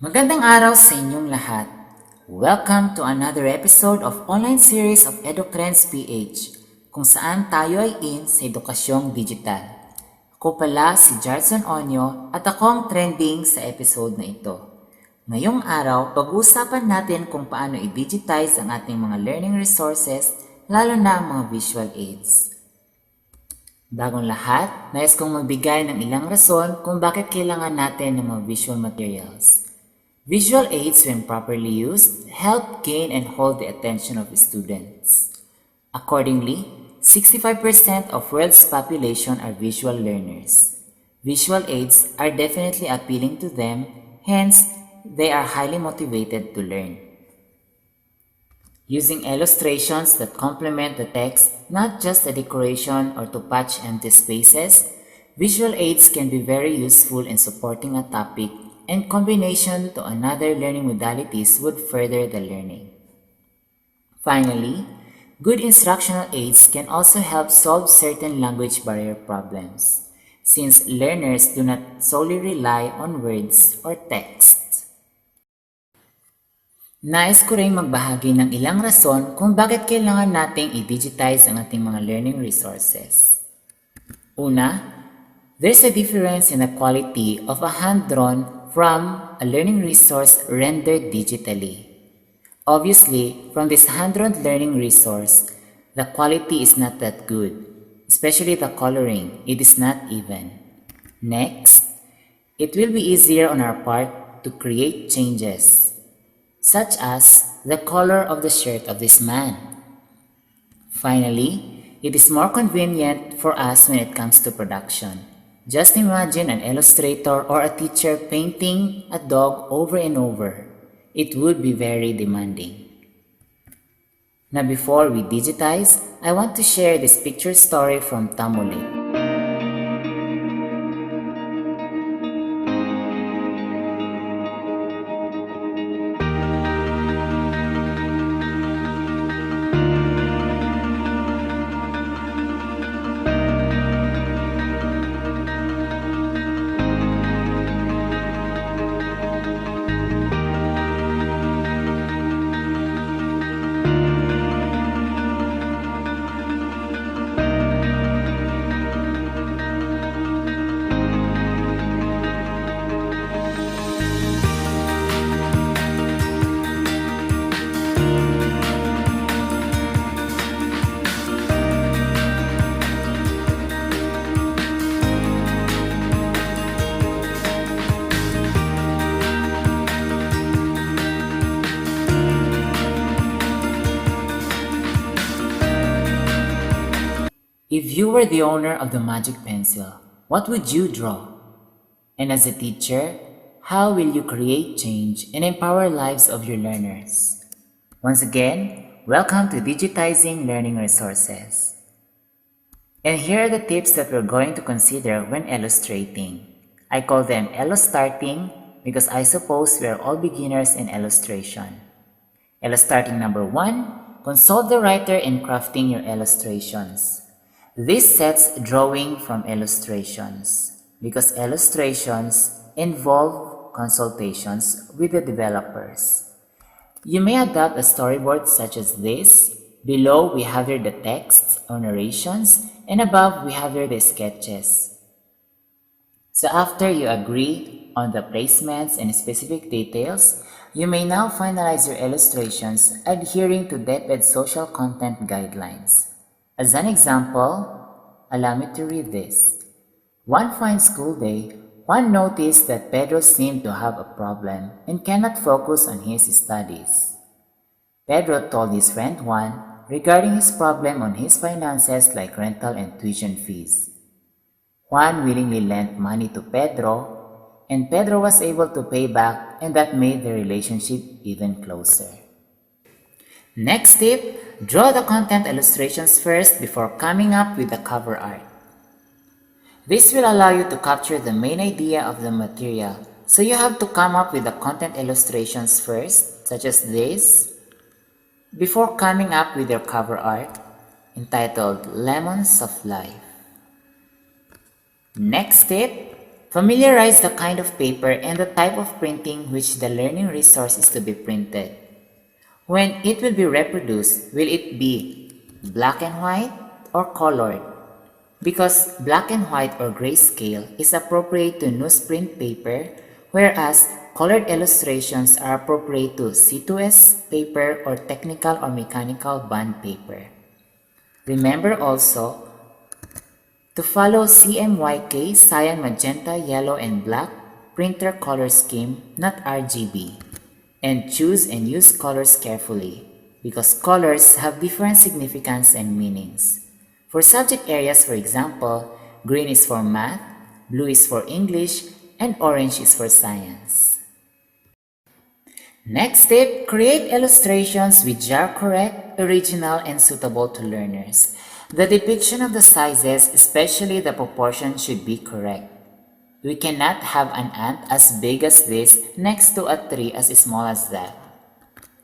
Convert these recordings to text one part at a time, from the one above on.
Magandang araw sa inyong lahat. Welcome to another episode of online series of EdukTrendsPH, kung saan tayo ay in sa edukasyong digital. Ako pala si Jardson Onio at ako ang trending sa episode na ito. Ngayong araw, pag-uusapan natin kung paano i-digitize ang ating mga learning resources, lalo na ang mga visual aids. Bagong lahat, nais kong magbigay ng ilang rason kung bakit kailangan natin ng mga visual materials. Visual aids, when properly used, help gain and hold the attention of students. Accordingly, 65% of world's population are visual learners. Visual aids are definitely appealing to them, hence, they are highly motivated to learn. Using illustrations that complement the text, not just a decoration or to patch empty spaces, visual aids can be very useful in supporting a topic, and combination to another learning modalities would further the learning. Finally, good instructional aids can also help solve certain language barrier problems, since learners do not solely rely on words or text. Nais ko rin magbahagi ng ilang rason kung bakit kailangan nating i-digitize ang ating mga learning resources. Una, there's a difference in the quality of a hand-drawn from a learning resource rendered digitally. Obviously, from this hand-drawn learning resource, the quality is not that good, especially the coloring. It is not even. Next, it will be easier on our part to create changes, such as the color of the shirt of this man. Finally, it is more convenient for us when it comes to production. Just imagine an illustrator or a teacher painting a dog over and over. It would be very demanding. Now before we digitize, I want to share this picture story from Tamule. If you were the owner of the magic pencil, what would you draw? And as a teacher, how will you create change and empower lives of your learners? Once again, welcome to Digitizing Learning Resources. And here are the tips that we're going to consider when illustrating. I call them starting because I suppose we are all beginners in illustration. Starting number 1, consult the writer in crafting your illustrations. This sets drawing from illustrations because illustrations involve consultations with the developers. You may adopt a storyboard such as this. Below we have here the text or narrations, and above we have here the sketches. So after you agree on the placements and specific details, you may now finalize your illustrations adhering to DepEd's social content guidelines. As an example, allow me to read this. One fine school day, Juan noticed that Pedro seemed to have a problem and cannot focus on his studies. Pedro told his friend Juan regarding his problem on his finances like rental and tuition fees. Juan willingly lent money to Pedro, and Pedro was able to pay back, and that made the relationship even closer. Next tip, draw the content illustrations first before coming up with the cover art. This will allow you to capture the main idea of the material, so you have to come up with the content illustrations first, such as this, before coming up with your cover art, entitled Lemons of Life. Next tip, Familiarize the kind of paper and the type of printing which the learning resource is to be printed. When it will be reproduced, will it be black and white or colored? Because black and white or grayscale is appropriate to newsprint paper, whereas colored illustrations are appropriate to C2S paper or technical or mechanical bond paper. Remember also to follow CMYK, cyan, magenta, yellow, and black printer color scheme, not RGB. And choose and use colors carefully because colors have different significance and meanings. For subject areas, for example, green is for math, blue is for English, and orange is for science. Next tip, create illustrations which are correct, original, and suitable to learners. The depiction of the sizes, especially the proportion, should be correct. We cannot have an ant as big as this next to a tree as small as that.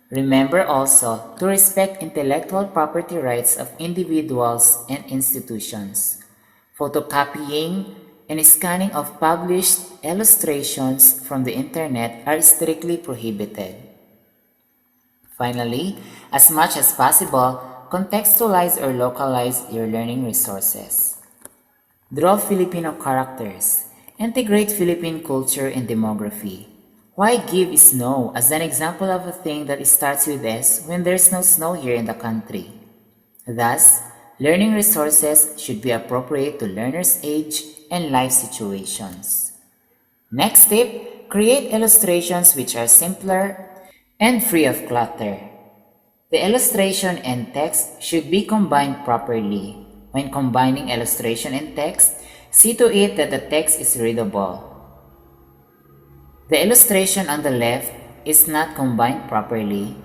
Remember also to respect intellectual property rights of individuals and institutions. Photocopying and scanning of published illustrations from the internet are strictly prohibited. Finally, as much as possible, contextualize or localize your learning resources. Draw Filipino characters. Integrate Philippine culture and demography. Why give snow as an example of a thing that starts with S when there's no snow here in the country? Thus, learning resources should be appropriate to learners' age and life situations. Next tip, create illustrations which are simpler and free of clutter. The illustration and text should be combined properly. When combining illustration and text, see to it that the text is readable. The illustration on the left is not combined properly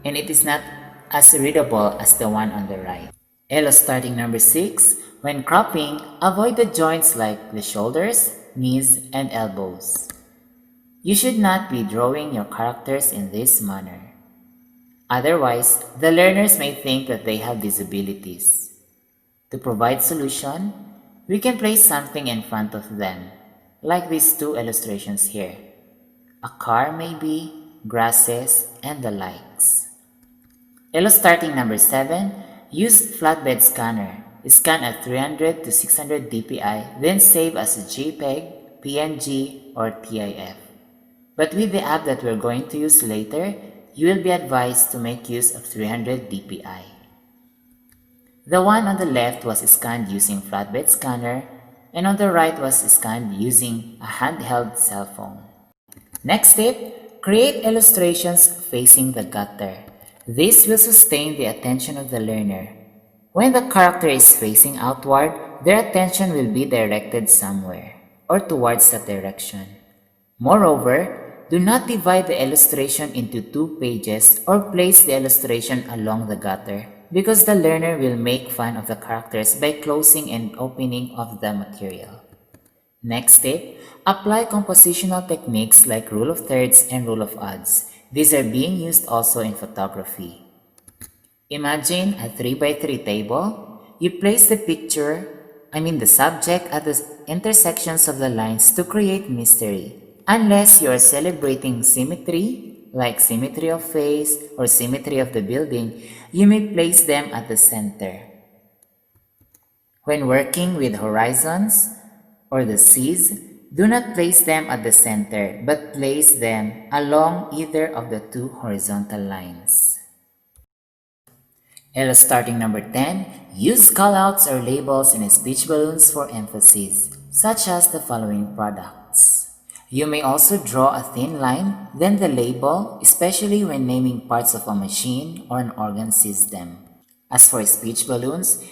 and it is not as readable as the one on the right. Starting number 6, when cropping, avoid the joints like the shoulders, knees, and elbows. You should not be drawing your characters in this manner. Otherwise, the learners may think that they have disabilities. To provide solution, we can place something in front of them, like these two illustrations here. A car maybe, grasses, and the likes. Starting number 7, use flatbed scanner. Scan at 300 to 600 dpi, then save as a JPEG, PNG, or TIF. But with the app that we're going to use later, you will be advised to make use of 300 dpi. The one on the left was scanned using flatbed scanner, and on the right was scanned using a handheld cell phone. Next tip, create illustrations facing the gutter. This will sustain the attention of the learner. When the character is facing outward, their attention will be directed somewhere or towards that direction. Moreover, do not divide the illustration into 2 pages or place the illustration along the gutter because the learner will make fun of the characters by closing and opening of the material. Next tip, apply compositional techniques like rule of thirds and rule of odds. These are being used also in photography. Imagine a 3x3 table. You place the subject at the intersections of the lines to create mystery. Unless you are celebrating symmetry, like symmetry of face or symmetry of the building, you may place them at the center. When working with horizons or the seas, do not place them at the center, but place them along either of the 2 horizontal lines. Starting number 10, use callouts or labels in speech balloons for emphasis, such as the following products. You may also draw a thin line, then the label, especially when naming parts of a machine or an organ system. As for speech balloons,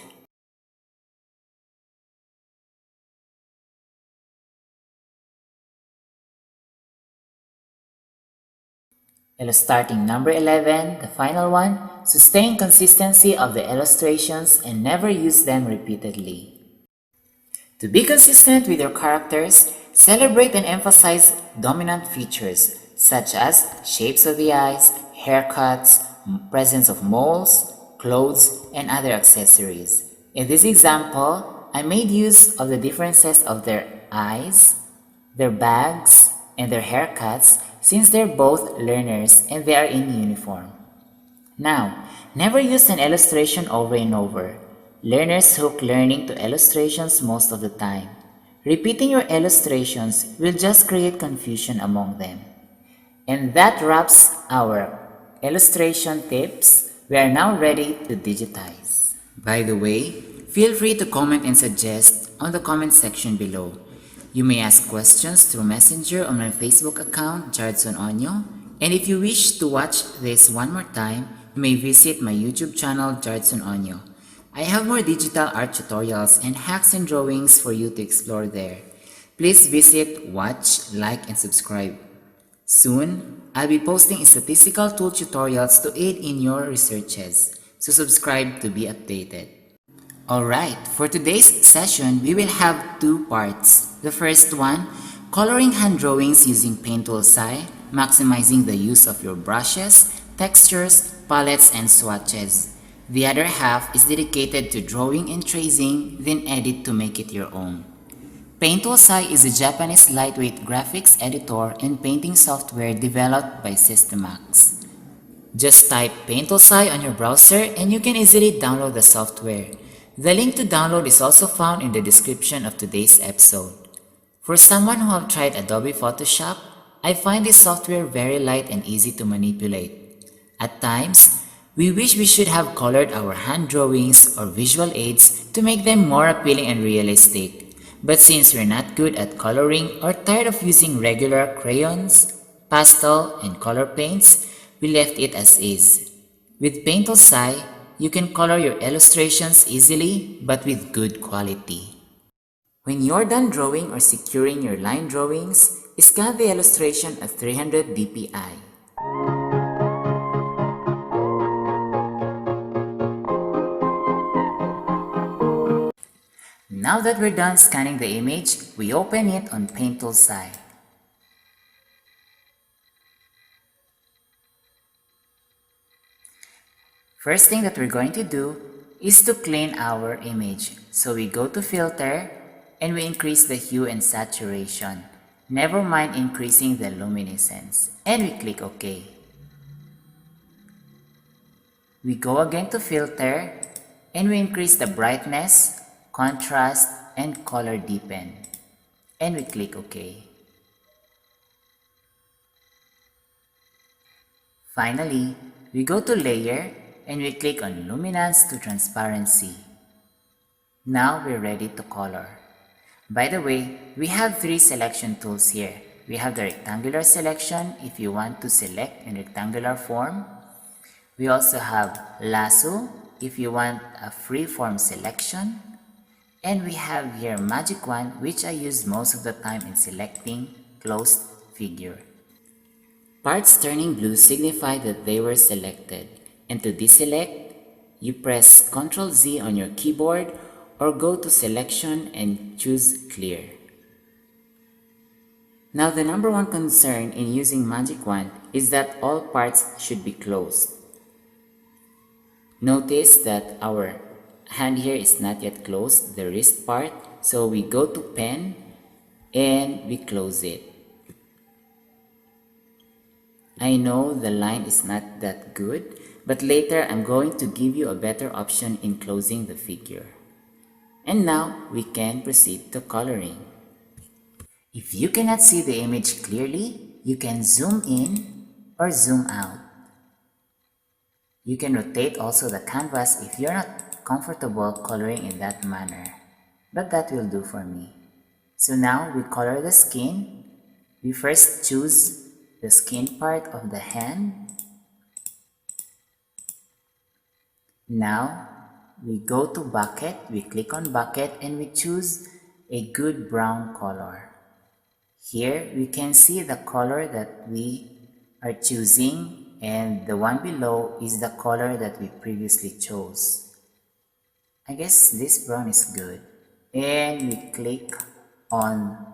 starting number 11, the final one, sustain consistency of the illustrations and never use them repeatedly. To be consistent with your characters, celebrate and emphasize dominant features such as shapes of the eyes, haircuts, presence of moles, clothes, and other accessories. In this example, I made use of the differences of their eyes, their bags, and their haircuts since they're both learners and they are in uniform. Now, never use an illustration over and over. Learners hook learning to illustrations most of the time. Repeating your illustrations will just create confusion among them. And that wraps our illustration tips. We are now ready to digitize. By the way, feel free to comment and suggest on the comment section below. You may ask questions through Messenger on my Facebook account, Jardson Onio. And if you wish to watch this one more time, you may visit my YouTube channel, Jardson Onio. I have more digital art tutorials and hacks and drawings for you to explore there. Please visit, watch, like, and subscribe. Soon, I'll be posting statistical tool tutorials to aid in your researches, so subscribe to be updated. Alright, for today's session, we will have two parts. The first one, coloring hand drawings using Paint Tool SAI, maximizing the use of your brushes, textures, palettes, and swatches. The other half is dedicated to drawing and tracing, then edit to make it your own. Paint Tool SAI is a Japanese lightweight graphics editor and painting software developed by Systemax. Just type Paint Tool SAI on your browser and you can easily download the software. The link to download is also found in the description of today's episode. For someone who have tried Adobe Photoshop, I find this software very light and easy to manipulate. At times, we wish we should have colored our hand drawings or visual aids to make them more appealing and realistic. But since we're not good at coloring or tired of using regular crayons, pastel, and color paints, we left it as is. With Paint Tool SAI, you can color your illustrations easily but with good quality. When you're done drawing or securing your line drawings, scan the illustration at 300 dpi. Now that we're done scanning the image, we open it on Paint Tool SAI. First thing that we're going to do is to clean our image. So we go to Filter and we increase the hue and saturation. Never mind increasing the luminescence. And we click OK. We go again to Filter and we increase the brightness, contrast, and color deepen. And we click OK. Finally, we go to Layer and we click on Luminance to Transparency. Now we're ready to color. By the way, we have three selection tools here. We have the rectangular selection if you want to select in rectangular form. We also have lasso if you want a free form selection. And we have here magic wand, which I use most of the time in selecting closed figure. Parts turning blue signify that they were selected. And to deselect, you press Ctrl Z on your keyboard or go to Selection and choose Clear. Now the number one concern in using magic wand is that all parts should be closed. Notice that our hand here is not yet closed, the wrist part, so we go to pen and we close it. I know the line is not that good, but later I'm going to give you a better option in closing the figure. And now we can proceed to coloring. If you cannot see the image clearly, you can zoom in or zoom out. You can rotate also the canvas if you're not comfortable coloring in that manner, but that will do for me. So now we color the skin. We first choose the skin part of the hand. Now we go to bucket, we click on bucket and we choose a good brown color. Here we can see the color that we are choosing, and the one below is the color that we previously chose. I guess this brown is good. And we click on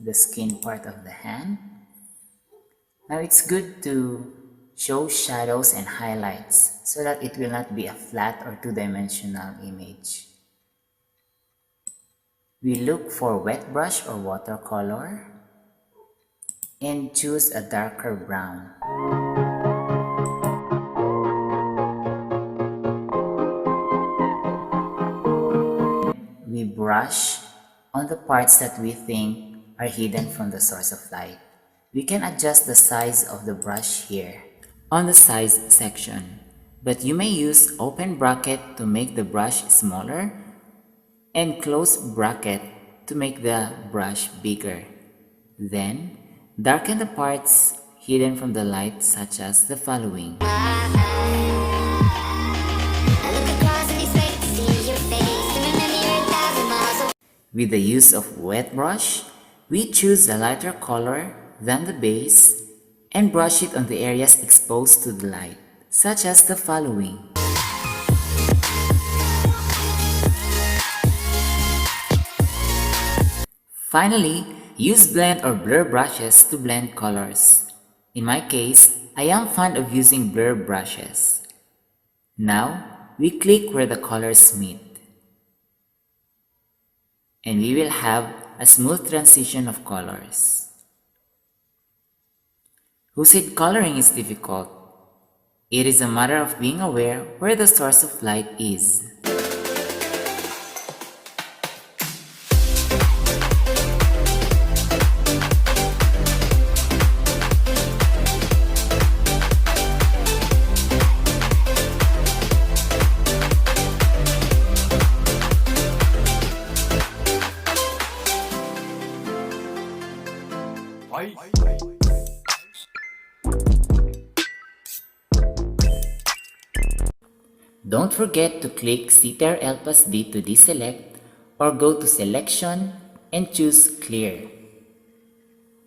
the skin part of the hand. Now it's good to show shadows and highlights so that it will not be a flat or two-dimensional image. We look for wet brush or watercolor. and choose a darker brown. We brush on the parts that we think are hidden from the source of light. We can adjust the size of the brush here on the size section, but you may use open bracket to make the brush smaller and close bracket to make the brush bigger. Then, darken the parts hidden from the light, such as the following. With the use of wet brush, we choose a lighter color than the base and brush it on the areas exposed to the light, such as the following. Finally, use blend or blur brushes to blend colors. In my case, I am fond of using blur brushes. Now, we click where the colors meet. And we will have a smooth transition of colors. Who said coloring is difficult? It is a matter of being aware where the source of light is. Don't forget to click Ctrl+D to deselect or go to Selection and choose Clear.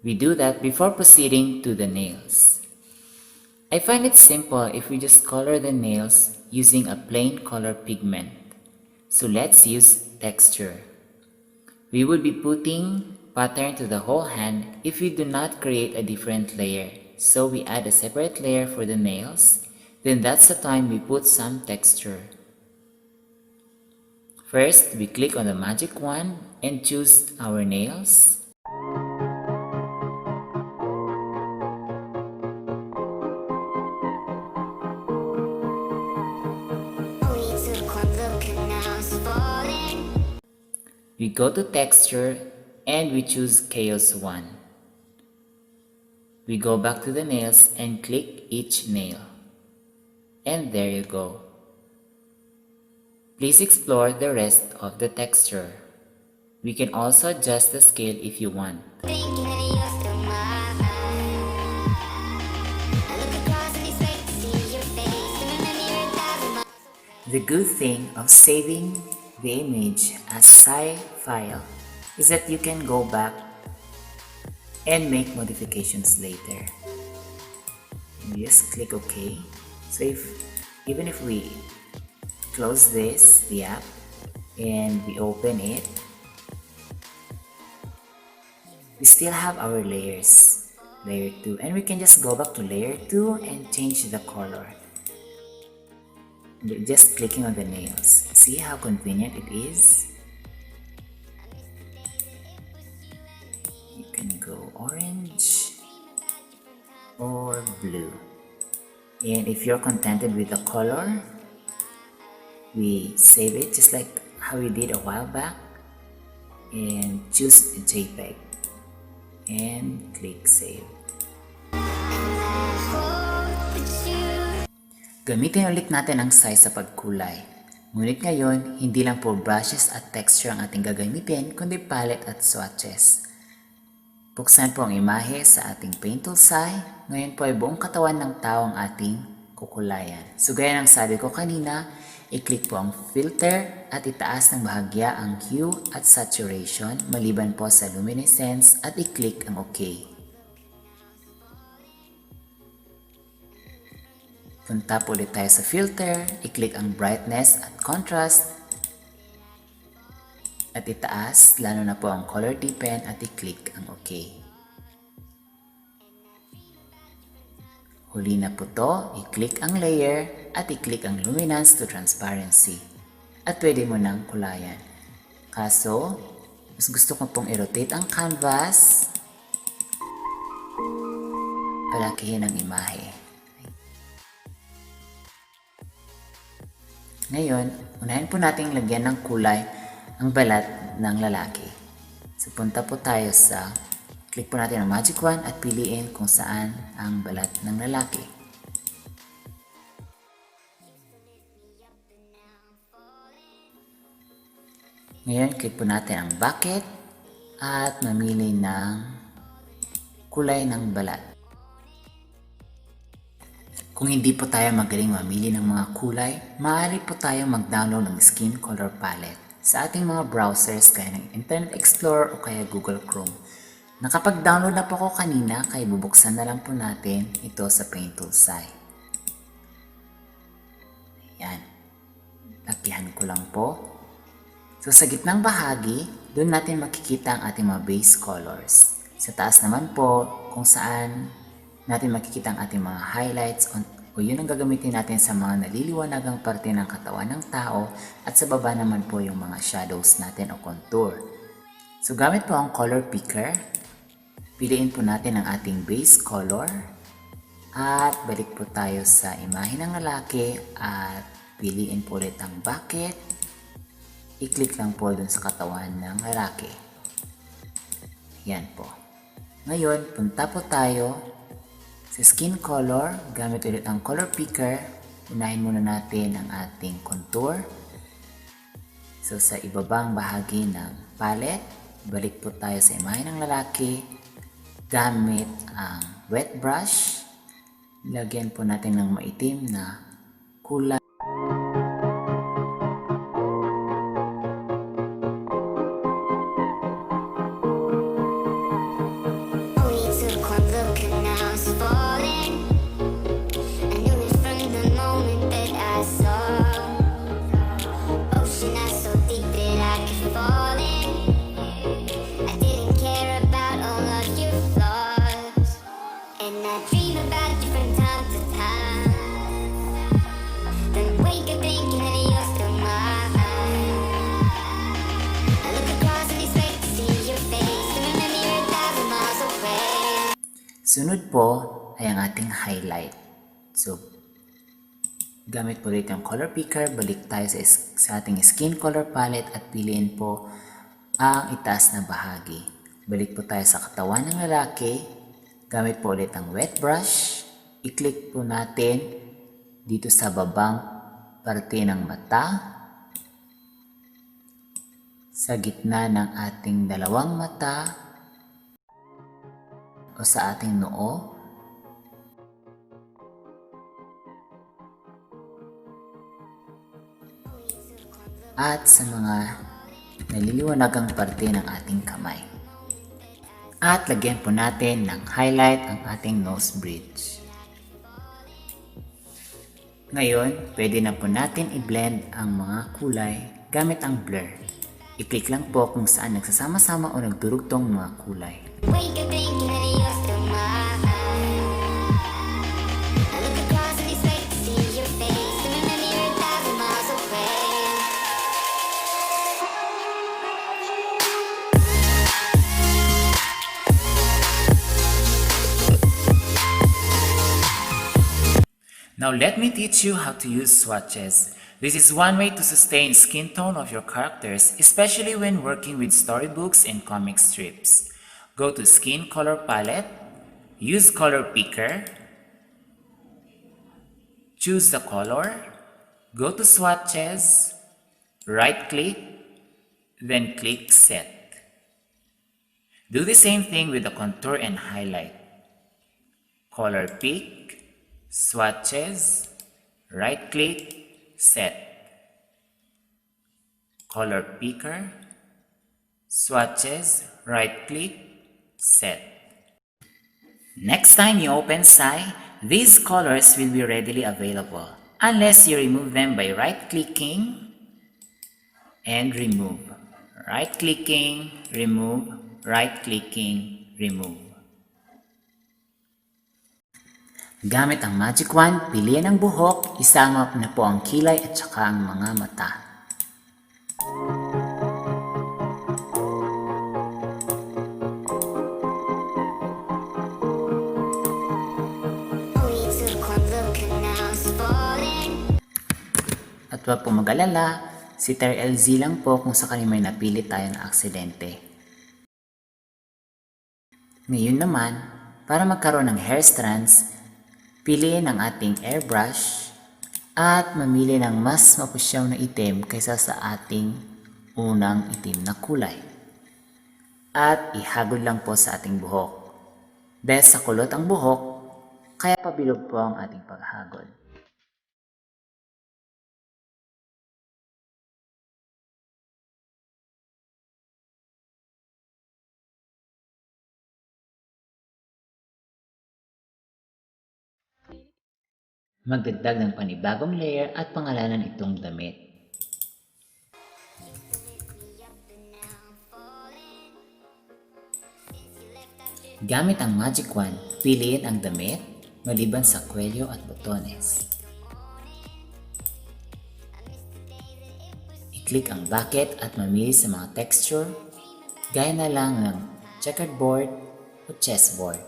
We do that before proceeding to the nails. I find it simple if we just color the nails using a plain color pigment. So let's use texture. We will be putting pattern to the whole hand if we do not create a different layer. So we add a separate layer for the nails. Then that's the time we put some texture. First, we click on the magic wand and choose our nails. We go to texture and we choose Chaos 1. We go back to the nails and click each nail. And there you go. Please explore the rest of the texture. We can also adjust the scale if you want. The good thing of saving the image as SCI file is that you can go back and make modifications later. You just click OK. So even if we close the app, and we open it, we still have our layers, layer 2, and we can just go back to layer 2 and change the color. Just clicking on the nails. See how convenient it is? You can go orange or blue. And if you're contented with the color, we save it just like how we did a while back and choose JPEG and click save. Gamitin ulit natin ang size sa pagkulay. Ngunit ngayon, hindi lang po brushes at texture ang ating gagamitin, kundi palette at swatches. Buksan po ang imahe sa ating paint tool SCI. Ngayon po ay buong katawan ng tao ang ating kukulayan. So gaya ng sabi ko kanina, i-click po ang filter at itaas ng bahagya ang hue at saturation maliban po sa luminescence at i-click ang OK. Punta po ulit tayo sa filter, i-click ang brightness at contrast at itaas, lalo na po ang color deepen at i-click ang OK. Huli na po to, i-click ang layer at i-click ang luminance to transparency. At pwede mo nang kulayan. Kaso, mas gusto ko pong i-rotate ang canvas palakihin ang imahe. Ngayon, unahin po nating lagyan ng kulay ang balat ng lalaki. So punta po tayo sa, click po natin ang magic wand at piliin kung saan ang balat ng lalaki. Ngayon, click po natin ang bucket at mamili ng kulay ng balat. Kung hindi po tayo magaling mamili ng mga kulay, maaari po tayo mag-download ng skin color palette sa ating mga browsers kaya ng Internet Explorer o kaya Google Chrome. Nakapag-download na po ako kanina kaya bubuksan na lang po natin ito sa Paint Toolsai. Ayan. Lakihan ko lang po. So sa gitnang bahagi, doon natin makikita ang ating mga base colors. Sa taas naman po, kung saan natin makikita ang ating mga highlights o yun ang gagamitin natin sa mga naliliwanagang parte ng katawan ng tao at sa baba naman po yung mga shadows natin o contour. So gamit po ang color picker, piliin po natin ang ating base color at balik po tayo sa imahe ng lalaki at piliin po ulit ang bucket. I-click lang po dun sa katawan ng lalaki. Yan po. Ngayon, punta po tayo sa skin color. Gamit ulit ang color picker. Unahin muna natin ang ating contour. So, sa ibabang bahagi ng palette, balik po tayo sa imahe ng lalaki. Gamit ang wet brush. Lagyan po natin ng maitim na kulay. Sunod po ay ang ating highlight. So, gamit po ulit yung color picker, balik tayo sa ating skin color palette at piliin po ang itaas na bahagi. Balik po tayo sa katawan ng lalaki, gamit po ulit ang wet brush, i-click po natin dito sa babang parte ng mata, sa gitna ng ating dalawang mata, o sa ating noo, at sa mga naliliwanagang parte ng ating kamay. At lagyan po natin ng highlight ang ating nose bridge. Ngayon, pwede na po natin i-blend ang mga kulay gamit ang blur. I-click lang po kung saan nagsasama-sama o nagdurugtong mga kulay. Now let me teach you how to use swatches. This is one way to sustain skin tone of your characters, especially when working with storybooks and comic strips. Go to Skin Color Palette, use Color Picker, choose the color, go to Swatches, right-click, then click Set. Do the same thing with the contour and highlight. Color Pick, Swatches, right-click, Set. Color Picker, Swatches, right-click, Set. Next time you open Sai, these colors will be readily available unless you remove them by right-clicking and remove. Right-clicking, remove, right-clicking, remove. Gamit ang magic wand, piliin ang buhok, isama na po ang kilay at saka ang mga mata. huwag po mag-alala, si Ter LZ lang po kung sakali may napili tayo na aksidente. Ngayon naman, para magkaroon ng hair strands, piliin ang ating airbrush at mamili ng mas mapusyaw na itim kaysa sa ating unang itim na kulay. At ihagod lang po sa ating buhok. Dahil sa kulot ang buhok, kaya pabilog po ang ating paghagod. Magdagdag ng panibagong layer at pangalanan itong damit. Gamit ang magic wand, piliin ang damit maliban sa kwelyo at botones. I-click ang bucket at mamili sa mga texture gaya na lang ng checkerboard o chessboard.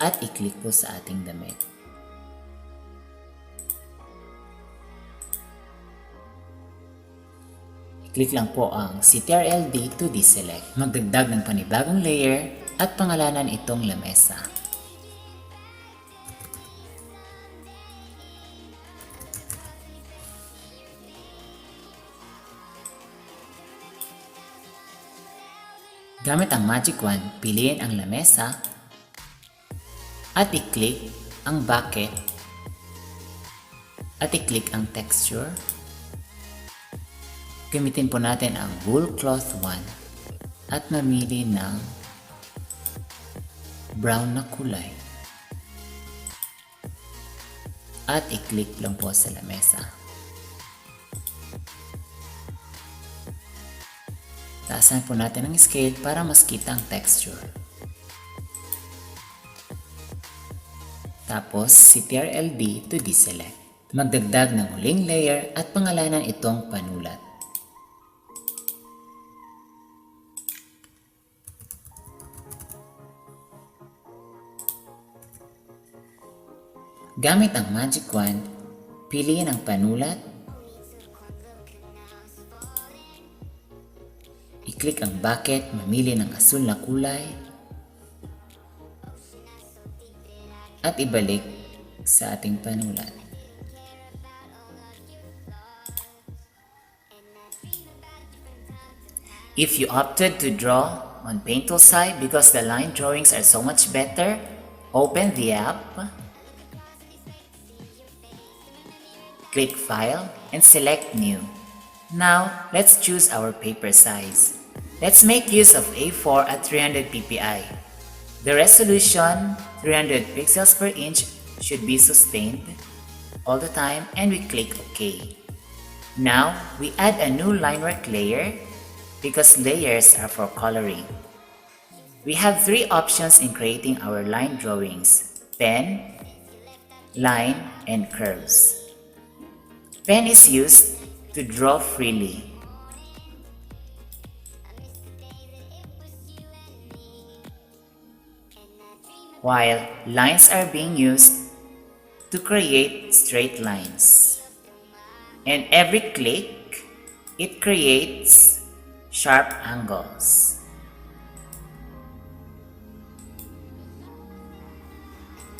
At i-click po sa ating damit. I-click lang po ang CTRL-D to deselect. Magdagdag ng panibagong layer at pangalanan itong lamesa. Gamit ang magic wand, piliin ang lamesa at i-click ang bucket at i-click ang texture. Gamitin po natin ang wool cloth wand at mamili ng brown na kulay at i-click lang po sa lamesa. Taasan po natin ang scale para mas kita ang texture. Tapos, CTRL-D to deselect. Magdagdag ng huling layer at pangalanan itong panulat. Gamit ang magic wand, piliin ang panulat, i-click ang bucket, mamili ng asul na kulay, at ibalik sa ating panulat. If you opted to draw on Paint Tool side because the line drawings are so much better, open the app, click File, and select New. Now, let's choose our paper size. Let's make use of A4 at 300 ppi. The resolution, 300 pixels per inch, should be sustained all the time, and we click OK. Now, we add a new line work layer because layers are for coloring. We have three options in creating our line drawings: pen, line, and curves. Pen is used to draw freely. While lines are being used to create straight lines. And every click, it creates sharp angles.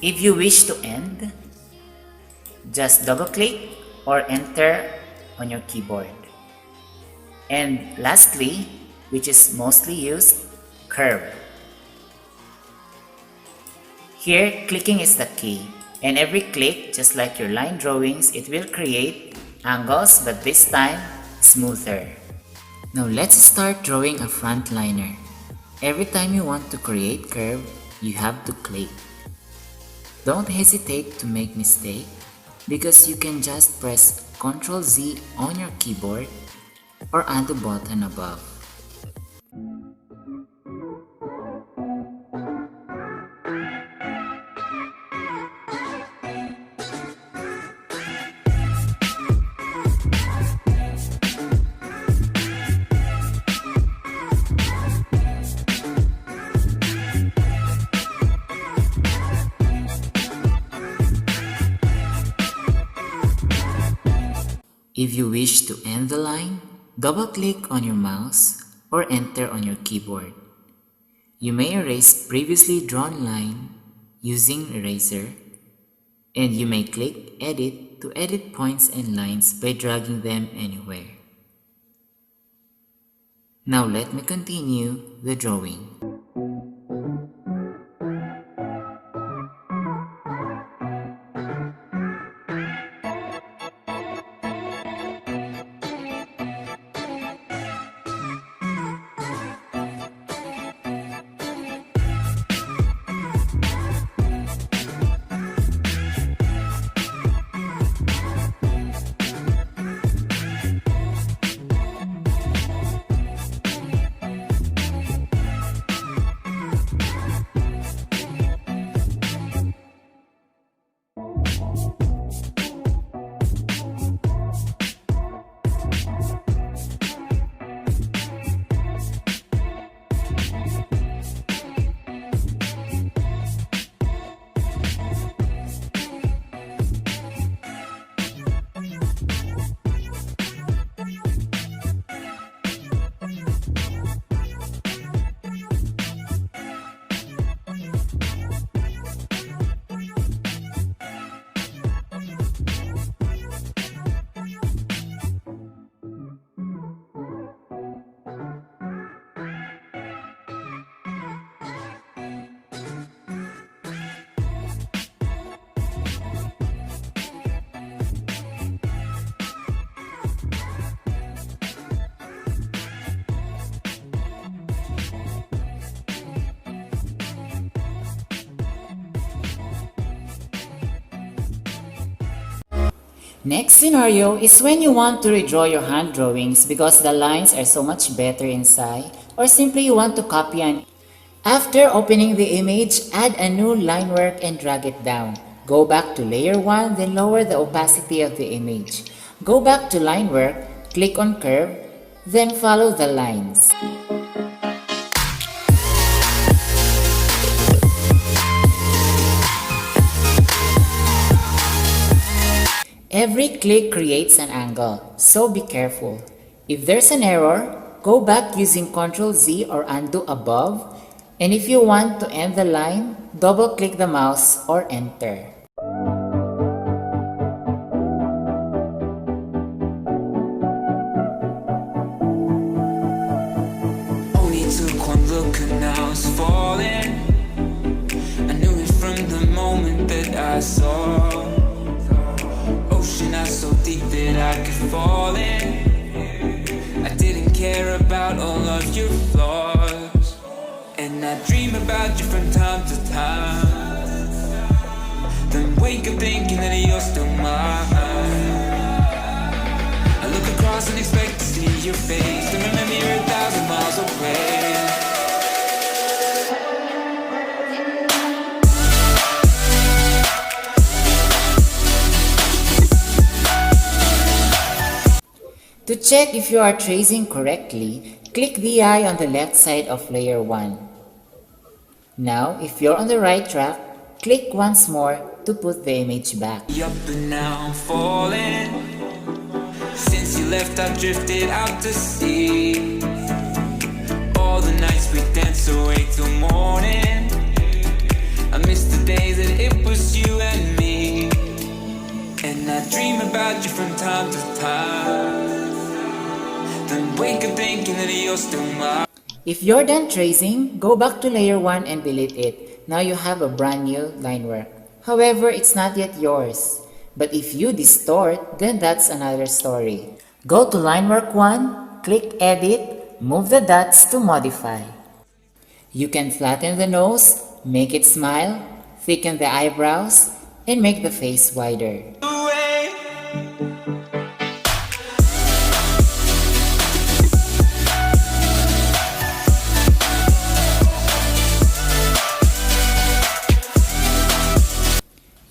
If you wish to end, just double-click or enter on your keyboard. And lastly, which is mostly used, curve. Here, clicking is the key, and every click, just like your line drawings, it will create angles, but this time, smoother. Now let's start drawing a front liner. Every time you want to create curve, you have to click. Don't hesitate to make mistake, because you can just press Ctrl Z on your keyboard or on the button above. If you wish to end the line, double-click on your mouse or enter on your keyboard. You may erase previously drawn line using eraser, and you may click Edit to edit points and lines by dragging them anywhere. Now let me continue the drawing. Next scenario is when you want to redraw your hand drawings because the lines are so much better inside, or simply you want to copy an. After opening the image, add a new line work and drag it down. Go back to layer 1, then lower the opacity of the image. Go back to line work, click on curve, then follow the lines. Every click creates an angle, so be careful. If there's an error, go back using Ctrl-Z or undo above, and if you want to end the line, double-click the mouse or enter. Only took one look and I was falling. I knew it from the moment that I saw. Ocean out so deep that I could fall in. I didn't care about all of your flaws, and I dream about you from time to time. Then wake up thinking that you're still mine. I look across and expect to see your face, then remember you're 1,000 miles away. To check if you are tracing correctly, click the eye on the left side of layer 1. Now, if you're on the right track, click once more to put the image back. Up and now I'm falling. Since you left I've drifted out to sea. All the nights we danced away till morning. I miss the days that it was you and me. And I dream about you from time to time. Then wake up thinking that you're still mine. If you're done tracing, go back to layer 1 and delete it. Now you have a brand new line work. However, it's not yet yours. But if you distort, then that's another story. Go to line work 1, click edit, move the dots to modify. You can flatten the nose, make it smile, thicken the eyebrows, and make the face wider.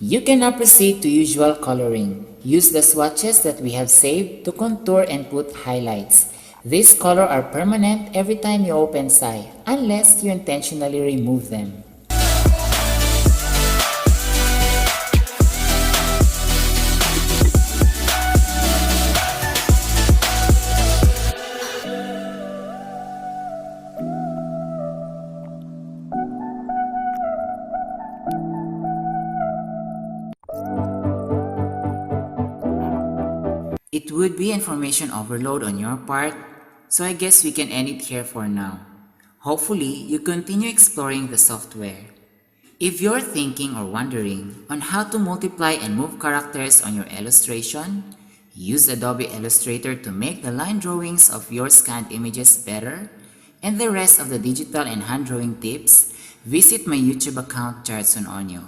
You can now proceed to usual coloring. Use the swatches that we have saved to contour and put highlights. These colors are permanent every time you open Sai, unless you intentionally remove them. It would be information overload on your part, so I guess we can end it here for now. Hopefully, you continue exploring the software. If you're thinking or wondering on how to multiply and move characters on your illustration, use Adobe Illustrator to make the line drawings of your scanned images better, and the rest of the digital and hand drawing tips, visit my YouTube account Jardson Onio.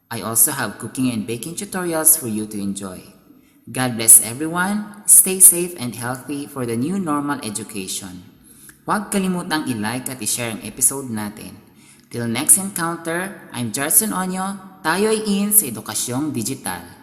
I also have cooking and baking tutorials for you to enjoy. God bless everyone, stay safe and healthy for the new normal education. Huwag kalimutang i-like at i-share ang episode natin. Till next encounter, I'm Jardson Onio, tayo'y in sa edukasyong digital.